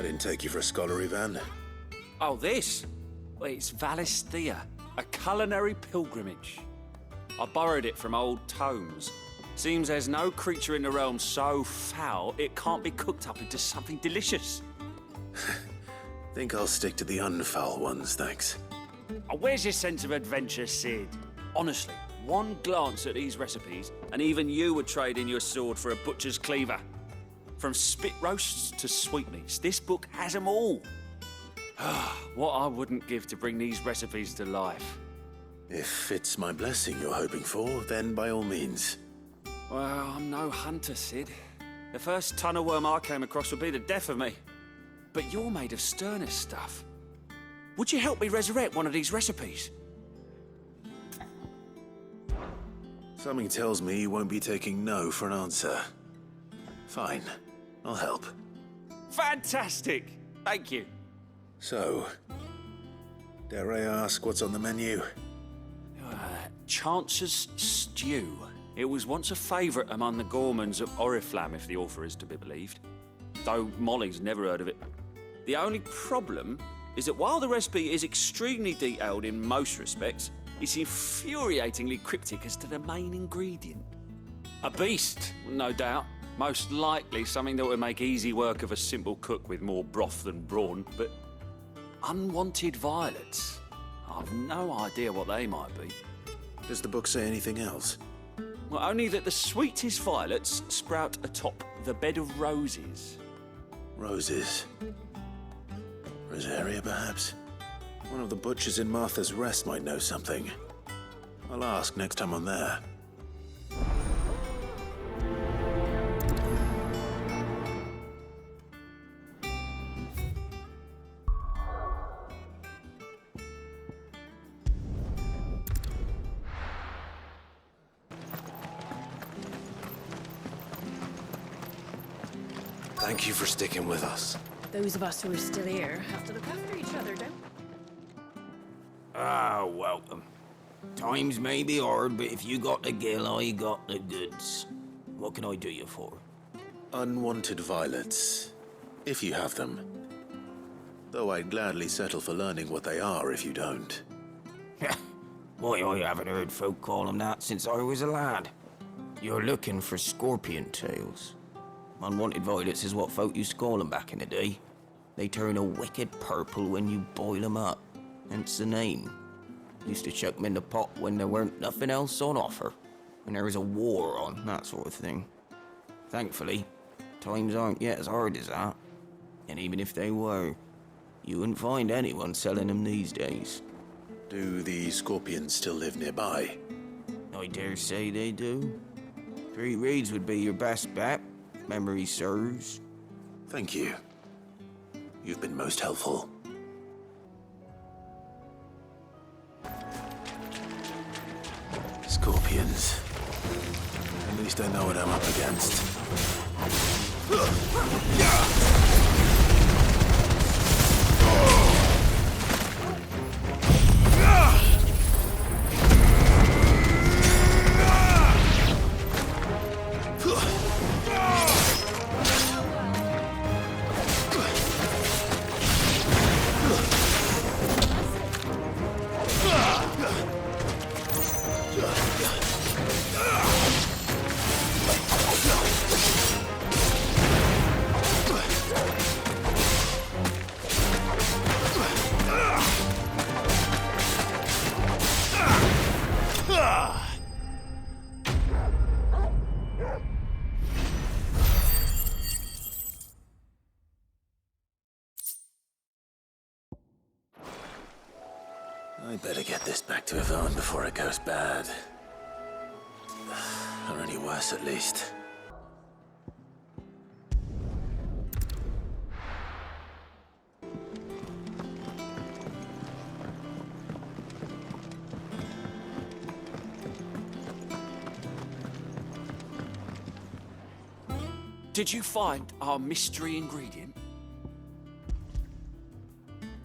I didn't take you for a scholarly van. Oh, this? Well, it's Valisthea, a culinary pilgrimage. I borrowed it from old tomes. Seems there's no creature in the realm so foul it can't be cooked up into something delicious. Think I'll stick to the unfoul ones, thanks. Oh, where's your sense of adventure, Sid? Honestly, one glance at these recipes, and even you would trade in your sword for a butcher's cleaver. From spit roasts to sweetmeats, this book has them all. What I wouldn't give to bring these recipes to life. If it's my blessing you're hoping for, then by all means. Well, I'm no hunter, Sid. The first ton of worm I came across would be the death of me. But you're made of sterner stuff. Would you help me resurrect one of these recipes? Something tells me you won't be taking no for an answer. Fine, I'll help. Fantastic! Thank you. So, dare I ask what's on the menu? Chance's Stew. It was once a favourite among the gourmands of Oriflamme, if the author is to be believed. Though Molly's never heard of it. The only problem is that while the recipe is extremely detailed in most respects, it's infuriatingly cryptic as to the main ingredient. A beast, no doubt. Most likely something that would make easy work of a simple cook with more broth than brawn, but unwanted violets. I've no idea what they might be. Does the book say anything else? Well, only that the sweetest violets sprout atop the bed of roses. Roses. Rosaria, perhaps? One of the butchers in Martha's Rest might know something. I'll ask next time I'm there. Thank you for sticking with us. Those of us who are still here have to look after each other, don't we? Ah, welcome. Times may be hard, but if you got the gill, I got the goods. What can I do you for? Unwanted violets, if you have them. Though I'd gladly settle for learning what they are if you don't. Why, I haven't heard folk call them that since I was a lad. You're looking for scorpion tails. Unwanted violets is what folk used to call them back in the day. They turn a wicked purple when you boil them up, hence the name. Used to chuck them in the pot when there weren't nothing else on offer, when there was a war on, that sort of thing. Thankfully, times aren't yet as hard as that. And even if they were, you wouldn't find anyone selling them these days. Do the scorpions still live nearby? I dare say they do. 3 reeds would be your best bet. Memory serves. Thank you. You've been most helpful. Scorpions. At least I know what I'm up against. I better get this back to Yvonne before it goes bad. Or any worse, at least. Did you find our mystery ingredient?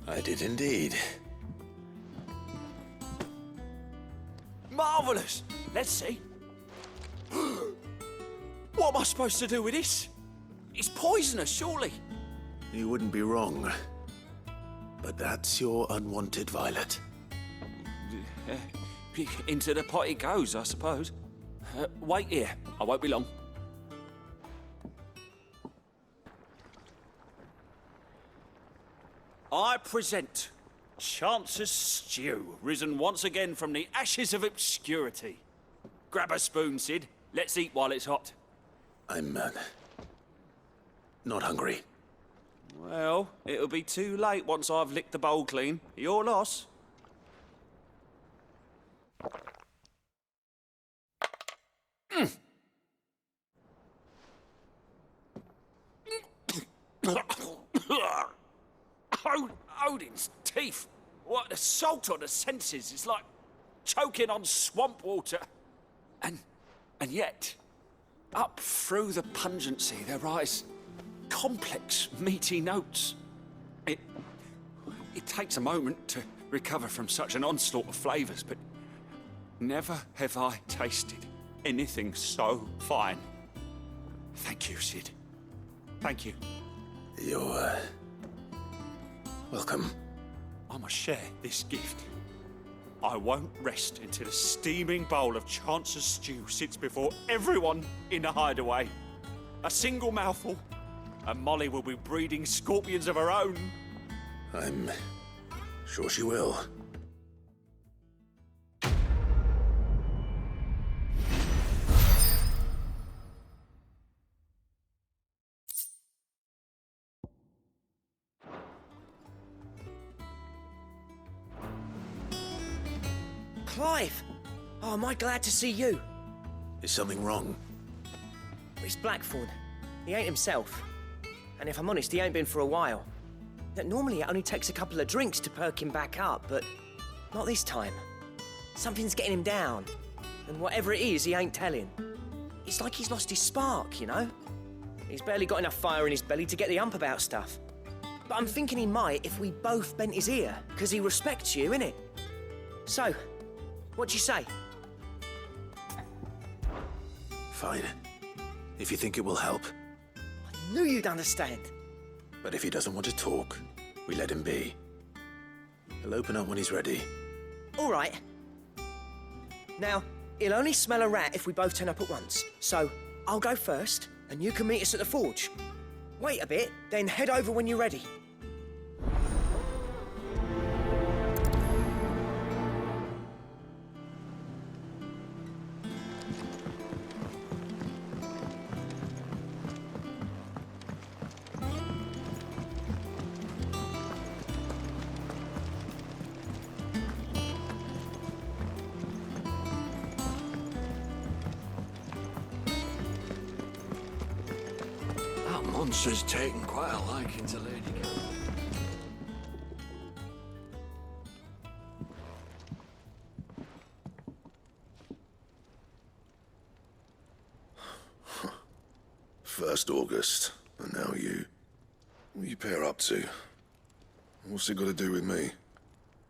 I did indeed. Marvellous! Let's see. What am I supposed to do with this? It's poisonous, surely. You wouldn't be wrong. But that's your unwanted violet. Into the pot it goes, I suppose. Wait here. I won't be long. I present Chance's Stew, risen once again from the ashes of obscurity. Grab a spoon, Sid. Let's eat while it's hot. I'm, not hungry. Well, it'll be too late once I've licked the bowl clean. Your loss. Odin's teeth. What assault on the senses. It's like choking on swamp water. And yet, up through the pungency, there rise complex, meaty notes. It takes a moment to recover from such an onslaught of flavors, but never have I tasted anything so fine. Thank you, Sid. Thank you. You're, welcome. I must share this gift. I won't rest until a steaming bowl of Chance's Stew sits before everyone in the hideaway. A single mouthful, and Molly will be breeding scorpions of her own. I'm sure she will. Clive! Oh, am I glad to see you? Is something wrong? It's Blackthorn. He ain't himself. And if I'm honest, he ain't been for a while. Normally it only takes a couple of drinks to perk him back up, but not this time. Something's getting him down. And whatever it is, he ain't telling. It's like he's lost his spark, you know? He's barely got enough fire in his belly to get the ump about stuff. But I'm thinking he might if we both bent his ear, because he respects you, innit? So, what do you say? Fine. If you think it will help. I knew you'd understand. But if he doesn't want to talk, we let him be. He'll open up when he's ready. All right. Now, he'll only smell a rat if we both turn up at once. So, I'll go first, and you can meet us at the forge. Wait a bit, then head over when you're ready. Monster's taken quite a liking to Lady Girl. First August, and now you. What are you pair up to? What's it got to do with me?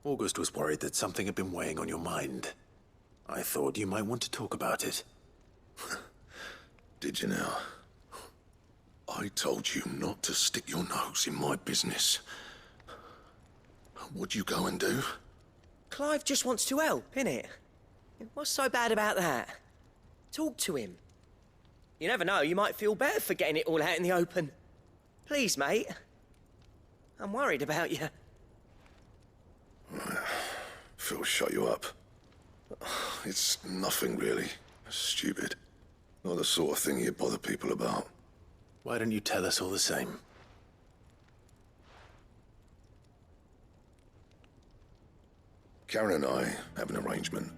August was worried that something had been weighing on your mind. I thought you might want to talk about it. Did you now? I told you not to stick your nose in my business. What'd you go and do? Clive just wants to help, innit? What's so bad about that? Talk to him. You never know, you might feel better for getting it all out in the open. Please, mate. I'm worried about you. Phil shut you up. It's nothing really. Stupid. Not the sort of thing you bother people about. Why don't you tell us all the same? Karen and I have an arrangement.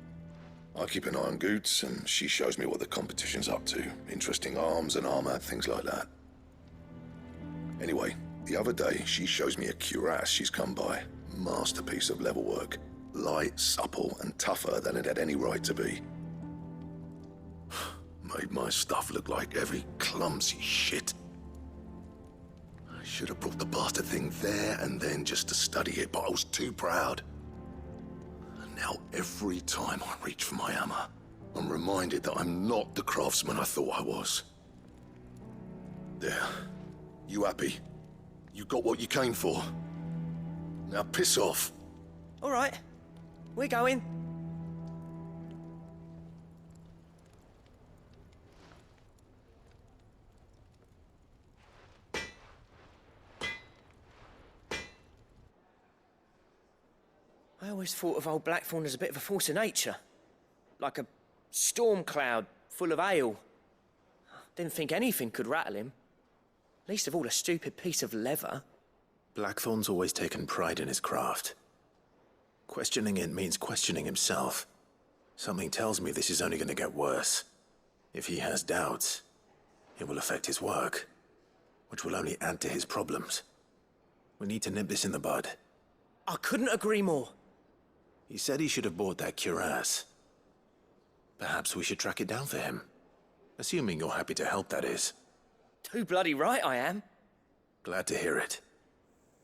I keep an eye on Goots, and she shows me what the competition's up to. Interesting arms and armor, things like that. Anyway, the other day, she shows me a cuirass she's come by. Masterpiece of level work. Light, supple, and tougher than it had any right to be. Made my stuff look like heavy, clumsy shit. I should have brought the bastard thing there and then just to study it, but I was too proud. And now every time I reach for my hammer, I'm reminded that I'm not the craftsman I thought I was. There. You happy? You got what you came for. Now piss off. All right, we're going. I always thought of old Blackthorn as a bit of a force of nature. Like a storm cloud full of ale. Didn't think anything could rattle him. Least of all a stupid piece of leather. Blackthorn's always taken pride in his craft. Questioning it means questioning himself. Something tells me this is only going to get worse. If he has doubts, it will affect his work, which will only add to his problems. We need to nip this in the bud. I couldn't agree more. He said he should have bought that cuirass. Perhaps we should track it down for him. Assuming you're happy to help, that is. Too bloody right I am. Glad to hear it.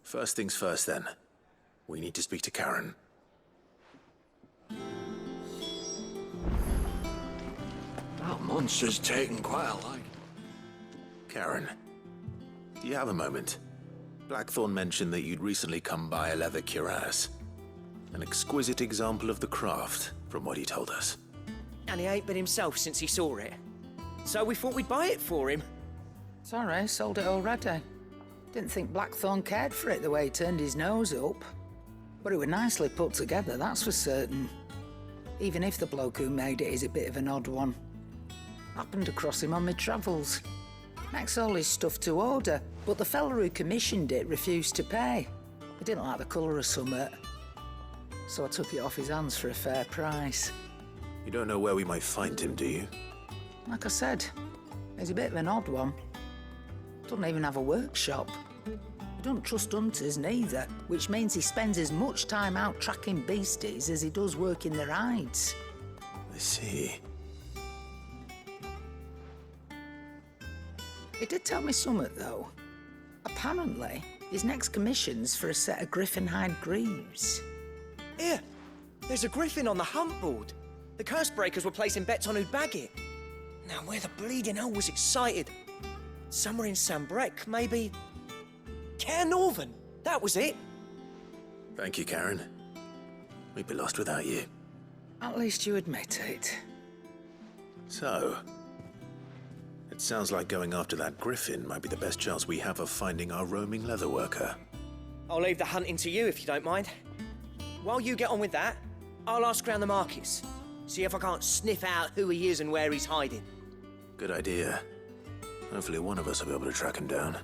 First things first, then. We need to speak to Karen. That monster's taken quite a like. Karen, do you have a moment? Blackthorn mentioned that you'd recently come by a leather cuirass. An exquisite example of the craft, from what he told us. And he ain't been himself since he saw it. So we thought we'd buy it for him. Sorry, sold it already. Didn't think Blackthorn cared for it the way he turned his nose up. But it was nicely put together, that's for certain. Even if the bloke who made it is a bit of an odd one. Happened across him on my travels. Makes all his stuff to order, but the fella who commissioned it refused to pay. He didn't like the colour of summit. So I took it off his hands for a fair price. You don't know where we might find him, do you? Like I said, he's a bit of an odd one. Doesn't even have a workshop. He don't trust hunters neither, which means he spends as much time out tracking beasties as he does working their hides. I see. He did tell me something, though. Apparently, his next commission's for a set of griffin hide greaves. Here, there's a griffin on the hunt board. The curse breakers were placing bets on who'd bag it. Now, where the bleeding hell was it sighted? Somewhere in Sambrec, maybe... Care Northern, that was it. Thank you, Karen. We'd be lost without you. At least you admit it. So, it sounds like going after that griffin might be the best chance we have of finding our roaming leatherworker. I'll leave the hunting to you if you don't mind. While you get on with that, I'll ask around the markets. See if I can't sniff out who he is and where he's hiding. Good idea. Hopefully one of us will be able to track him down.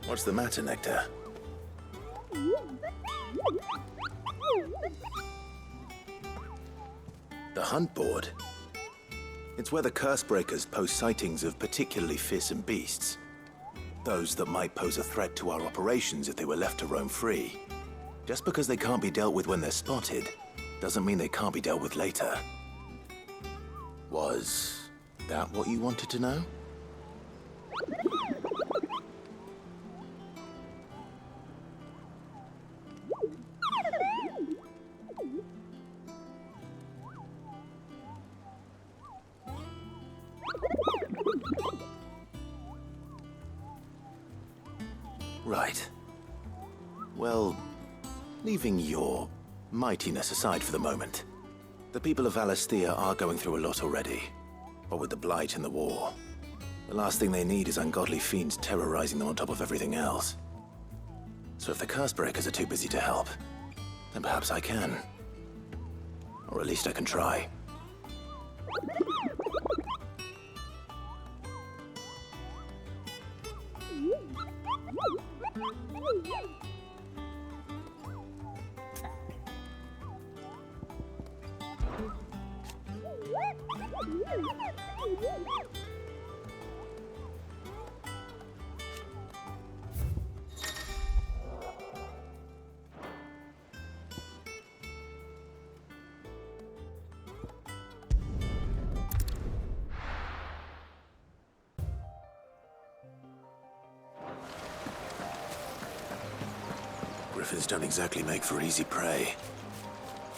What's the matter, Nectar? The hunt board? It's where the curse breakers post sightings of particularly fearsome beasts. Those that might pose a threat to our operations if they were left to roam free. Just because they can't be dealt with when they're spotted, doesn't mean they can't be dealt with later. Was that what you wanted to know? Right. Well, leaving your mightiness aside for the moment, the people of Valisthea are going through a lot already. What with the blight and the war, the last thing they need is ungodly fiends terrorizing them on top of everything else. So if the curse breakers are too busy to help, then perhaps I can. Or at least I can try. griffins don't exactly make for easy prey.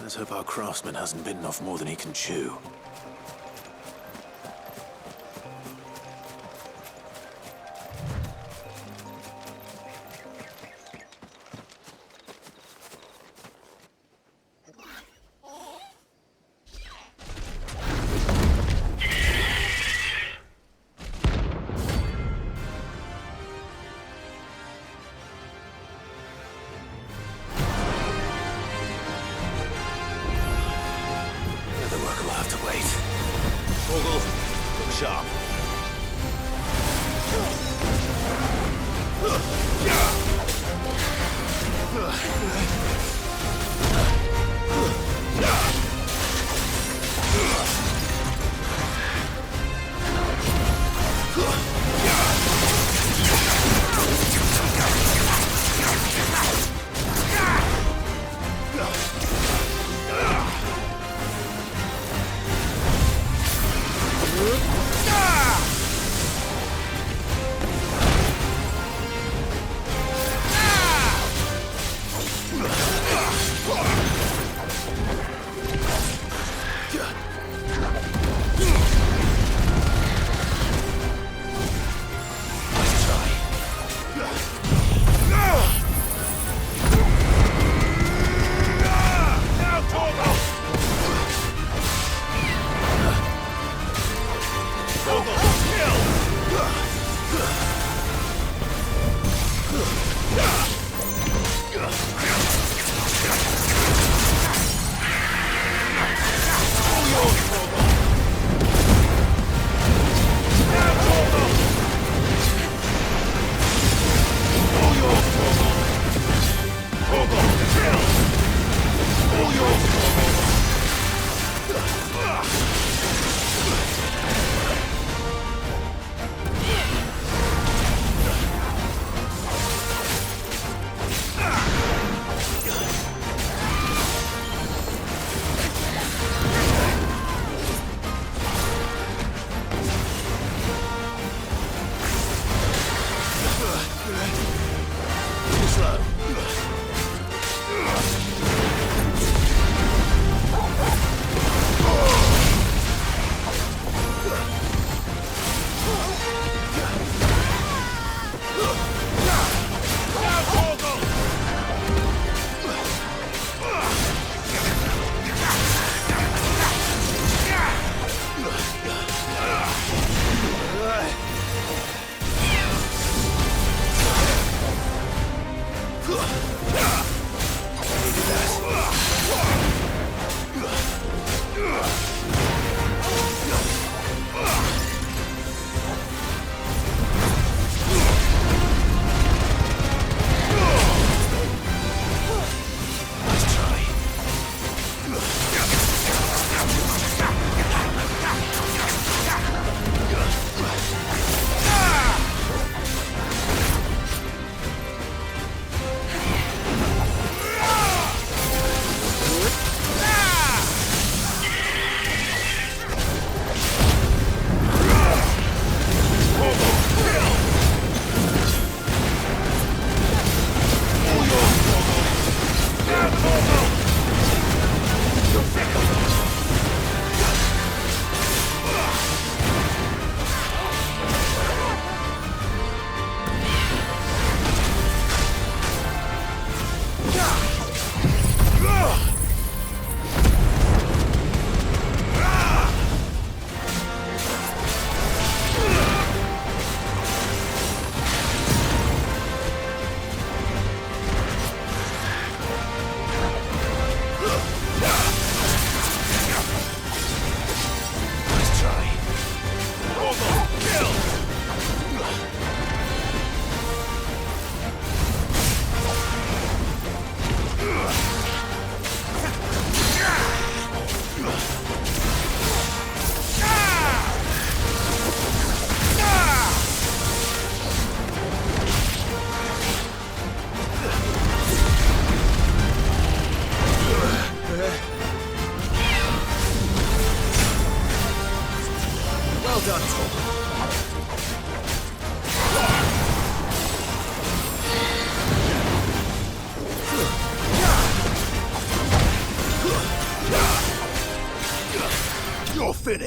Let's hope our craftsman hasn't bitten off more than he can chew.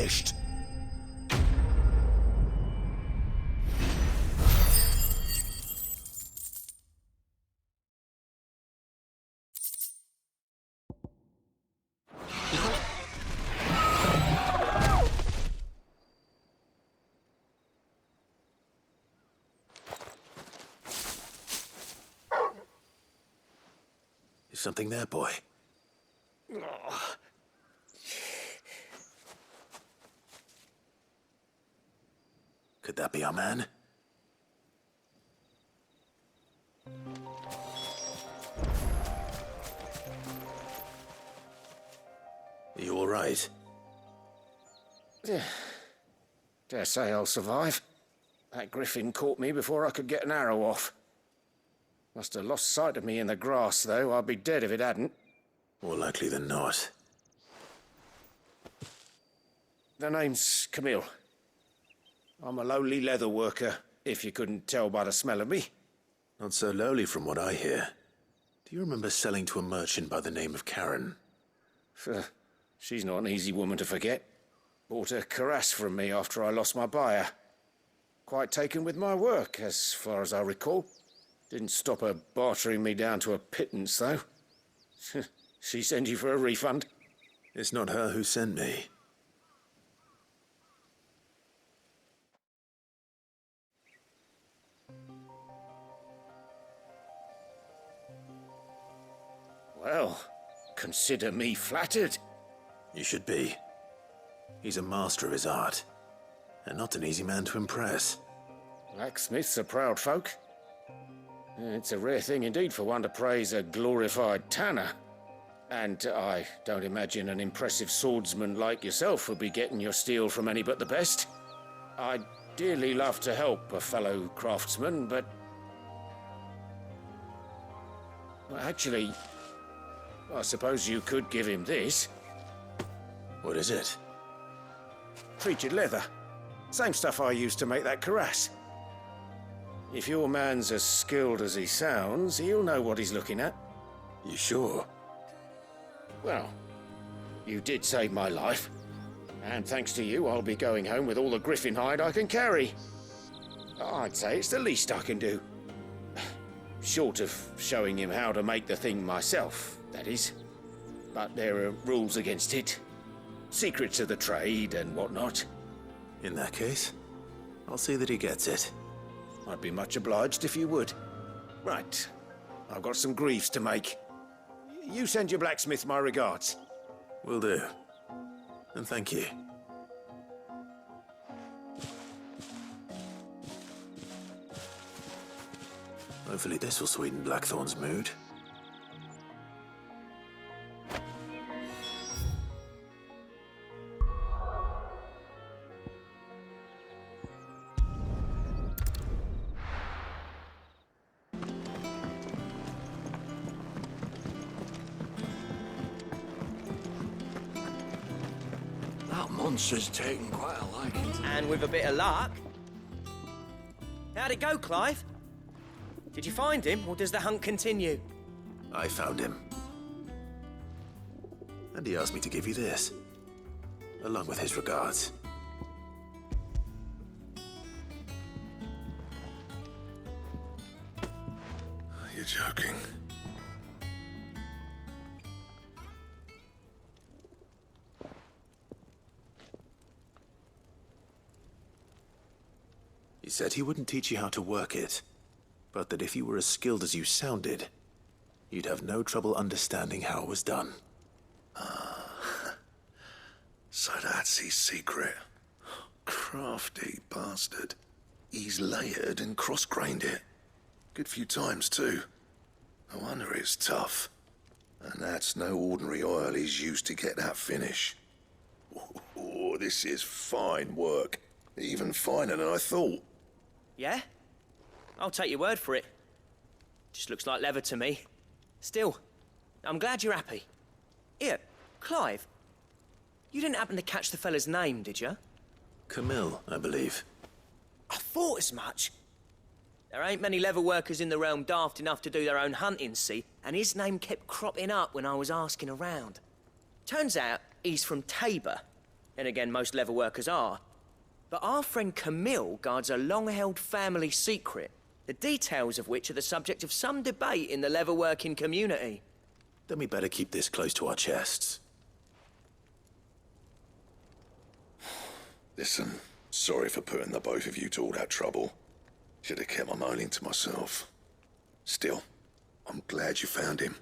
finished. Is something there, boy? Could that be our man? Are you all right? Dare say I'll survive. That griffin caught me before I could get an arrow off. Must have lost sight of me in the grass, though. I'd be dead if it hadn't. More likely than not. The name's Camille. I'm a lowly leather worker, if you couldn't tell by the smell of me. Not so lowly from what I hear. Do you remember selling to a merchant by the name of Karen? She's not an easy woman to forget. Bought a cuirass from me after I lost my buyer. Quite taken with my work, as far as I recall. Didn't stop her bartering me down to a pittance, though. She sent you for a refund? It's not her who sent me. Well, consider me flattered. You should be. He's a master of his art, and not an easy man to impress. Blacksmiths are proud folk. It's a rare thing indeed for one to praise a glorified tanner. And I don't imagine an impressive swordsman like yourself would be getting your steel from any but the best. I'd dearly love to help a fellow craftsman, but... Well, actually, I suppose you could give him this. What is it? Treated leather. Same stuff I used to make that cuirass. If your man's as skilled as he sounds, he'll know what he's looking at. You sure? Well, you did save my life. And thanks to you, I'll be going home with all the griffin hide I can carry. I'd say it's the least I can do. Short of showing him how to make the thing myself, that is. But there are rules against it. Secrets of the trade and whatnot. In that case, I'll see that he gets it. I'd be much obliged if you would. Right. I've got some greaves to make. You send your blacksmith my regards. Will do. And thank you. Hopefully this will sweeten Blackthorn's mood. That monster's taken quite a liking. And with a bit of luck. How'd it go, Clive? Did you find him, or does the hunt continue? I found him. And he asked me to give you this, along with his regards. You're joking. He said he wouldn't teach you how to work it, but that if you were as skilled as you sounded, you'd have no trouble understanding how it was done. So that's his secret. Crafty bastard. He's layered and cross-grained it. Good few times, too. No wonder it's tough. And that's no ordinary oil he's used to get that finish. Oh, this is fine work. Even finer than I thought. Yeah? I'll take your word for it. Just looks like leather to me. Still, I'm glad you're happy. Here, Clive. You didn't happen to catch the fella's name, did you? Camille, I believe. I thought as much. There ain't many leather workers in the realm daft enough to do their own hunting, see? And his name kept cropping up when I was asking around. Turns out he's from Tabor. And again, most leather workers are. But our friend Camille guards a long-held family secret, the details of which are the subject of some debate in the leatherworking community. Then we better keep this close to our chests. Listen, sorry for putting the both of you to all that trouble. Should have kept my moaning to myself. Still, I'm glad you found him.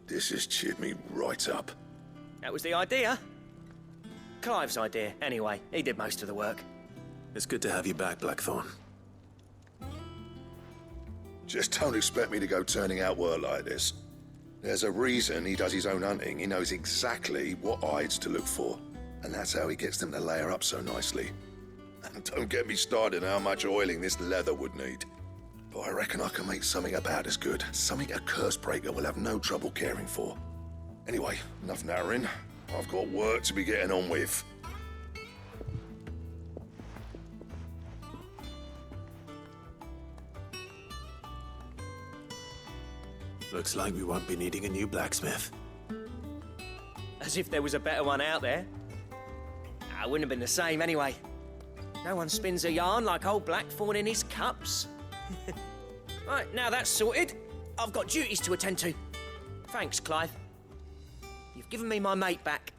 This has cheered me right up. That was the idea. Clive's idea, anyway. He did most of the work. It's good to have you back, Blackthorn. Just don't expect me to go turning out work like this. There's a reason he does his own hunting. He knows exactly what hides to look for. And that's how he gets them to layer up so nicely. And don't get me started on how much oiling this leather would need. But I reckon I can make something about as good. Something a Cursebreaker will have no trouble caring for. Anyway, enough nattering. I've got work to be getting on with. Looks like we won't be needing a new blacksmith. As if there was a better one out there. It wouldn't have been the same anyway. No one spins a yarn like old Blackthorn in his cups. Right, now that's sorted, I've got duties to attend to. Thanks, Clive. You've given me my mate back.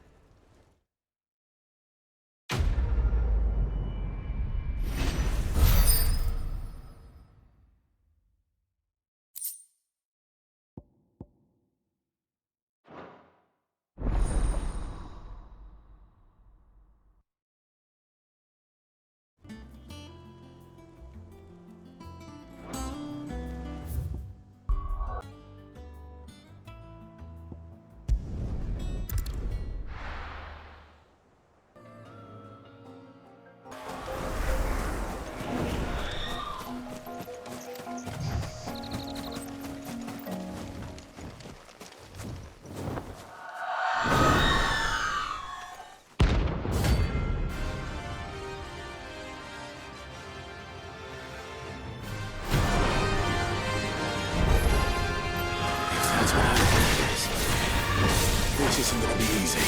This isn't gonna be easy.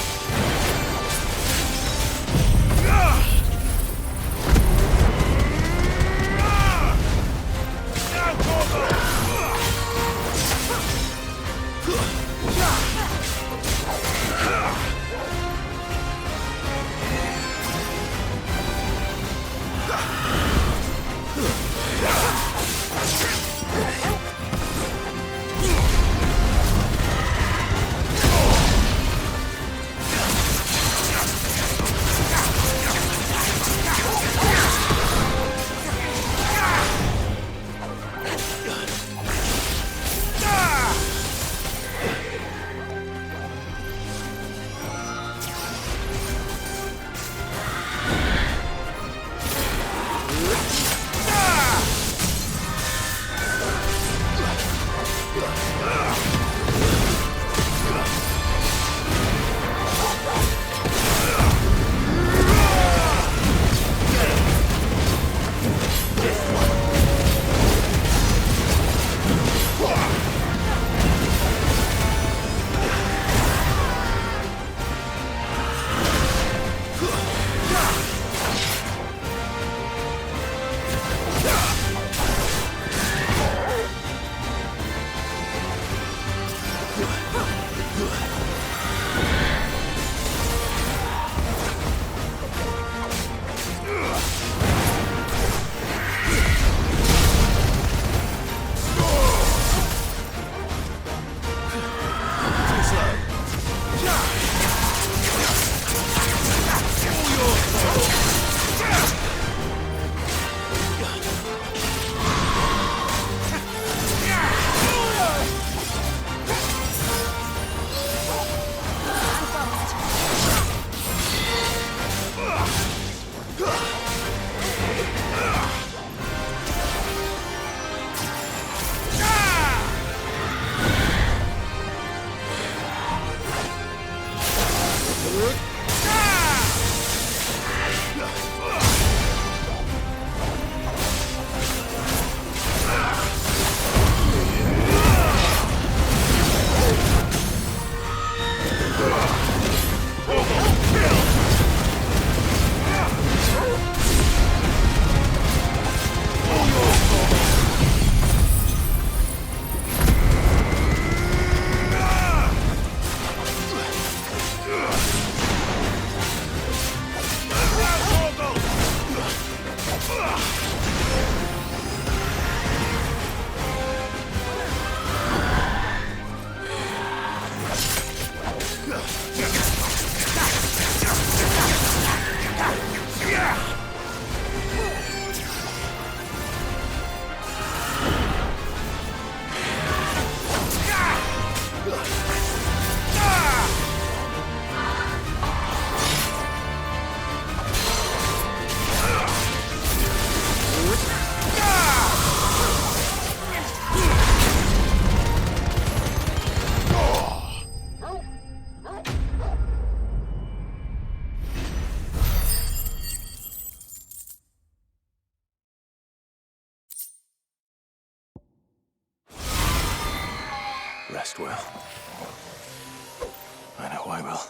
rest well. I know I will.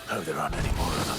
Oh, there aren't any more of them.